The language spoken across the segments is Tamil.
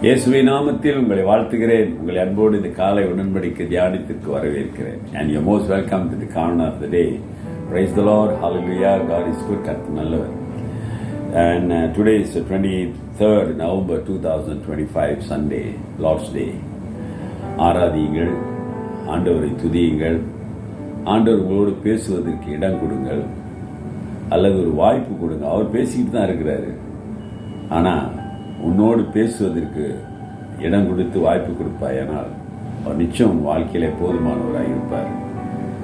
இயேசுவின் நாமத்தில் உங்களை வாழ்த்துகிறேன். உங்களை அன்போடு இந்த காலை உடன்படிக்கை தியானத்திற்கு வரவேற்கிறேன். And you're most welcome to the Corner of the Day. Praise the Lord. Hallelujah. God is good. கர்த்தர் நல்லவர். And today is the 23rd November 2025 Sunday, Lord's Day. ஆராதியுங்கள், ஆண்டவரை துதியுங்கள், ஆண்டவர் உங்களோடு பேசுவதற்கு இடம் கொடுங்கள், அல்லது ஒரு வாய்ப்பு கொடுங்க. அவர் பேசிக்கிட்டு தான் இருக்கிறாரு, ஆனால் உன்னோடு பேசுவதற்கு இடம் கொடுத்து வாய்ப்பு கொடுப்பாயானால் அவர் நிச்சயம் உன் வாழ்க்கையிலே போதுமானவராக இருப்பார்.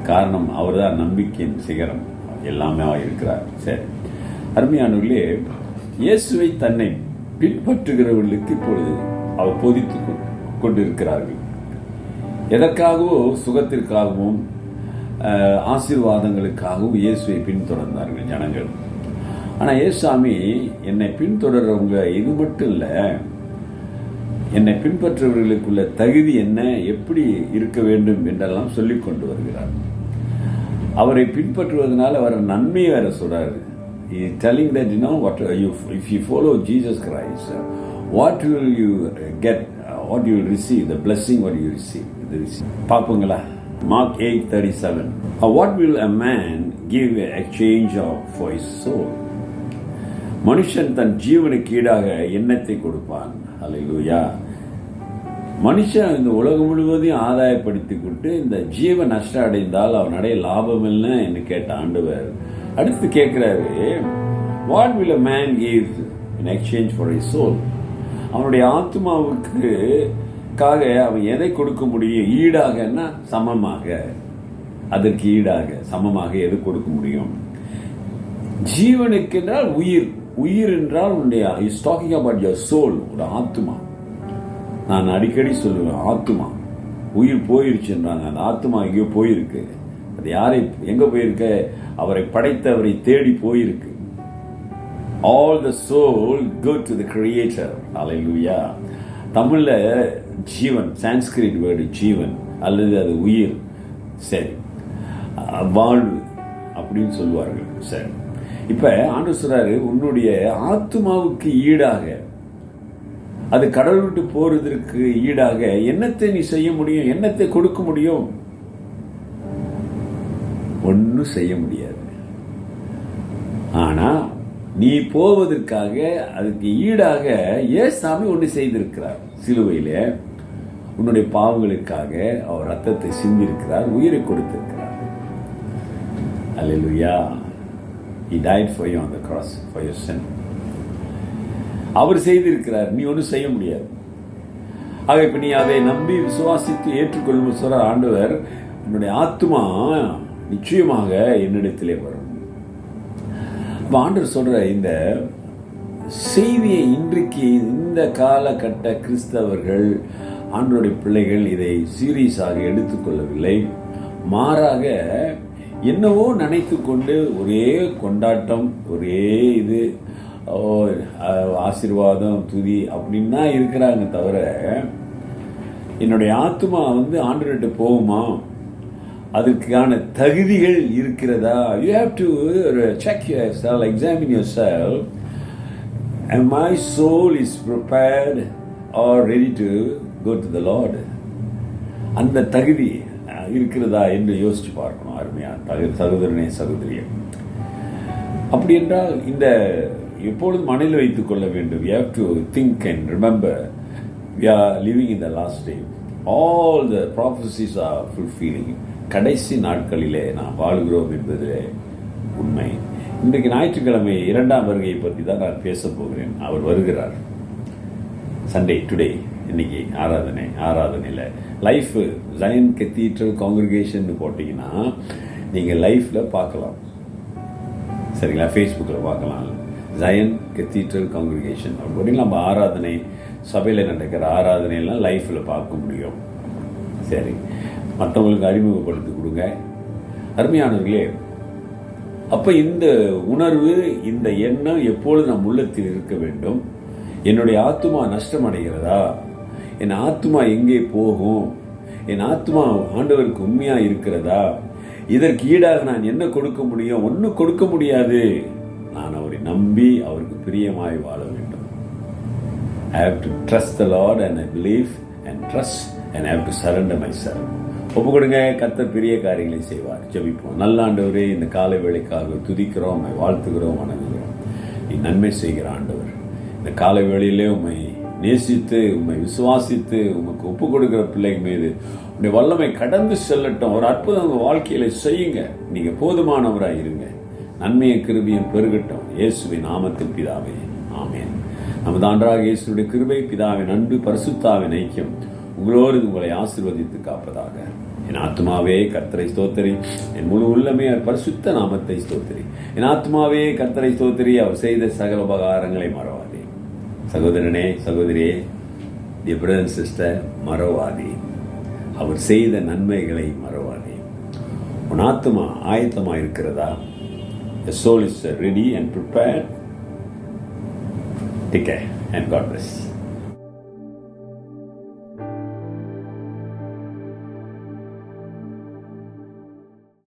காரணம், அவர் தான் நம்பிக்கையின் சிகரம், எல்லாமே இருக்கிறார். சரி, அருமையானவர்களே, இயேசுவை தன்னை பின்பற்றுகிறவர்களுக்கு இப்பொழுது அவர் போதித்துக் கொண்டிருக்கிறார்கள். எதற்காகவோ சுகத்திற்காகவும் ஆசீர்வாதங்களுக்காகவும் இயேசுவை பின்தொடர்ந்தார்கள் ஜனங்கள். ஆனால் ஏசாமி, என்னை பின்தொடர்றவங்க இது மட்டும் இல்லை, என்னை பின்பற்றுபவர்களுக்குள்ள தகுதி என்ன, எப்படி இருக்க வேண்டும் என்றெல்லாம் சொல்லிக் கொண்டு வருகிறார். அவரை பின்பற்றுவதனால வர நன்மையை வேற சொல்றாரு. telling that if you follow Jesus Christ, what will you get, what you will receive, the blessing what you receive. பார்ப்போங்களா? Mark 8:37. What will a man give a exchange for his soul? மனுஷன் தன் ஜீவனுக்கு ஈடாக எண்ணத்தை கொடுப்பான். அல்லேலூயா. மனுஷன் இந்த உலகம் முழுவதையும் ஆதாயப்படுத்தி கொண்டு இந்த ஜீவ நஷ்டம் அடைந்தால் அவன் அடைய லாபம் இல்லை என்று கேட்ட ஆண்டவர் அடுத்து கேட்கிறாரு, what will a man give in exchange for his soul? அவனுடைய ஆத்மாவுக்காக அவன் எதை கொடுக்க முடியும்? ஈடாகன்னா சமமாக, அதற்கு ஈடாக சமமாக எது கொடுக்க முடியும்? ஜீவனுக்கு என்றால் உயிர், உயிர் என்றால் உன்னுடைய is talking about your soul, ஒரு ஆத்மா. நான் அடிக்கடி சொல்லுவேன், ஆத்மா உயிர் போயிருச்சுன்றாங்க. அந்த ஆத்மா எங்கேயோ போயிருக்கு. அது யாரை எங்க போயிருக்க? அவரை படைத்தவரை தேடி போயிருக்கு. All the soul go to the creator. Hallelujah. தமிழ்ல ஜீவன், சான்ஸ்கிரிட் வேர்டு ஜீவன் அல்லது அது உயிர், சரி, வாழ்வு அப்படின்னு சொல்லுவார்கள். சரி, இப்ப ஆண்டவர் சொல்றாரு, உன்னுடைய ஆத்மாவுக்கு ஈடாக, அது கடல் விட்டு போறதற்கு ஈடாக என்னத்தை நீ செய்ய முடியும்? என்னத்தை கொடுக்க முடியும்? ஒன்னும் செய்ய முடியாது. ஆனா நீ போவதற்காக அதுக்கு ஈடாக ஏசாமி ஒன்று செய்திருக்கிறார். சிலுவையிலே உன்னுடைய பாவங்களுக்காக அவர் ரத்தத்தை சிந்திருக்கிறார், உயிரை கொடுத்திருக்கிறார். அல்லேலூயா. He died for you on the cross for your sin. அவர் செய்திருக்கிறார், நீ ஒன்றும் செய்ய முடியாது. ஆக இப்ப நீ அதை நம்பி விசுவாசித்து ஏற்றுக்கொள்ளும் சொல்ற ஆண்டவர், என்னுடைய ஆத்மா நிச்சயமாக என்னிடத்திலே வரும். ஆண்டவர் சொல்ற இந்த செய்தியை இன்றைக்கு இந்த காலகட்ட கிறிஸ்தவர்கள், ஆண்டவருடைய பிள்ளைகள் இதை சீரியஸாக எடுத்துக்கொள்ளவில்லை. மாறாக என்னவோ நினைத்து கொண்டு ஒரே கொண்டாட்டம், ஒரே இது ஆசீர்வாதம் துதி அப்படின்னா இருக்கிறாங்க. தவிர என்னுடைய ஆத்மா ஆண்டவர்கிட்ட போகுமா, அதுக்கான தகுதிகள் இருக்கிறதா? You have to check yourself, examine yourself. And my soul is prepared or ready to go to the Lord. அந்த தகுதி இருக்கிறதா என்று யோசிச்சு பார்க்கணும். அருமையா சகோதரனே, சகோதரியே, அப்படி என்றால் இந்த எப்பொழுதும் மனதில் வைத்துக் கொள்ள வேண்டும். We have to think and remember we are living in the last day. All the prophecies are fulfilling. கடைசி நாட்களிலே நாம் வாழ்கிறோம் என்பது உண்மை. இன்றைக்கு ஞாயிற்றுக்கிழமை இரண்டாம் வருகையை பற்றி தான் நான் பேச போகிறேன். அவர் வருகிறார். சண்டே, டுடே, இன்னைக்கு ஆராதனையில் லைஃப் ஜயன் கத்தீட்ரல் காங்கிரிகேஷன் போட்டிங்கன்னா நீங்கள் லைஃப்பில் பார்க்கலாம். சரிங்களா? ஃபேஸ்புக்கில் பார்க்கலாம். ஜயன் கத்தீட்ரல் காங்கிரிகேஷன் அப்படின்னு நம்ம ஆராதனை, சபையில் நடக்கிற ஆராதனையெல்லாம் லைஃப்பில் பார்க்க முடியும். சரி, மற்றவங்களுக்கு அறிமுகப்படுத்தி கொடுங்க. அருமையானவர்களே, அப்போ இந்த உணர்வு, இந்த எண்ணம் எப்பொழுது நம் உள்ளத்தில் இருக்க வேண்டும். என்னுடைய ஆத்மா நஷ்டம் அடைகிறதா? என் ஆத்மா எங்கே போகும்? என் ஆத்மா ஆண்டவருக்கு உண்மையா இருக்கிறதா? இதற்கு ஈடாக நான் என்ன கொடுக்க முடியும்? ஒன்றும் கொடுக்க முடியாது. நான் அவரை நம்பி அவருக்கு பிரியமாய் வாழ வேண்டும். I have to trust the Lord and I believe and trust and I have to surrender myself. ஒப்பு கொடுங்க, கர்த்தர் பெரிய காரியங்களை செய்வார். ஜெபிப்போம். நல்ல ஆண்டவரே, இந்த காலை வேளைக்காக துதிக்கிறோம், வாழ்த்துகிறோம், வணங்குகிறோம். நீ நன்மை செய்கிற ஆண்டவர். இந்த காலை வேளையிலே உம்மை நேசித்து உம்மை விசுவாசித்து உமக்கு ஒப்பு கொடுக்கிற பிள்ளைங்க மீது உடைய வல்லமை கடந்து செல்லட்டும். ஒரு அற்புதம் உங்கள் வாழ்க்கையில செய்யுங்க. நீங்க போதுமானவராக இருங்க. நன்மையும் கிருபையும் பெருகட்டும். இயேசுவின் நாமத்தில் பிதாவே, ஆமென். நமது ஆண்டவராகிய இயேசுவுடைய கிருபை, பிதாவின் அன்பு, பரிசுத்தாவின் ஐக்கியம் உங்களோடு உங்களை ஆசீர்வதித்து காப்பதாக. என் ஆத்மாவே கர்த்தரை ஸ்தோத்திரி, என் முழு உள்ளமே அவர் பரிசுத்த நாமத்தை ஸ்தோத்திரி. என் ஆத்மாவே கர்த்தரை ஸ்தோத்திரி, அவர் செய்த சகல உபகாரங்களை மறவாதே. சகோதரனே, சகோதரியே, டியர் பிரதர் அண்ட் சிஸ்டர், மறவாதே. அவர் செய்த நன்மைகளை மறவாதே. உன் ஆத்மா ஆயத்தமாக இருக்கிறதா? Your soul is ready and prepared. Take care and God bless.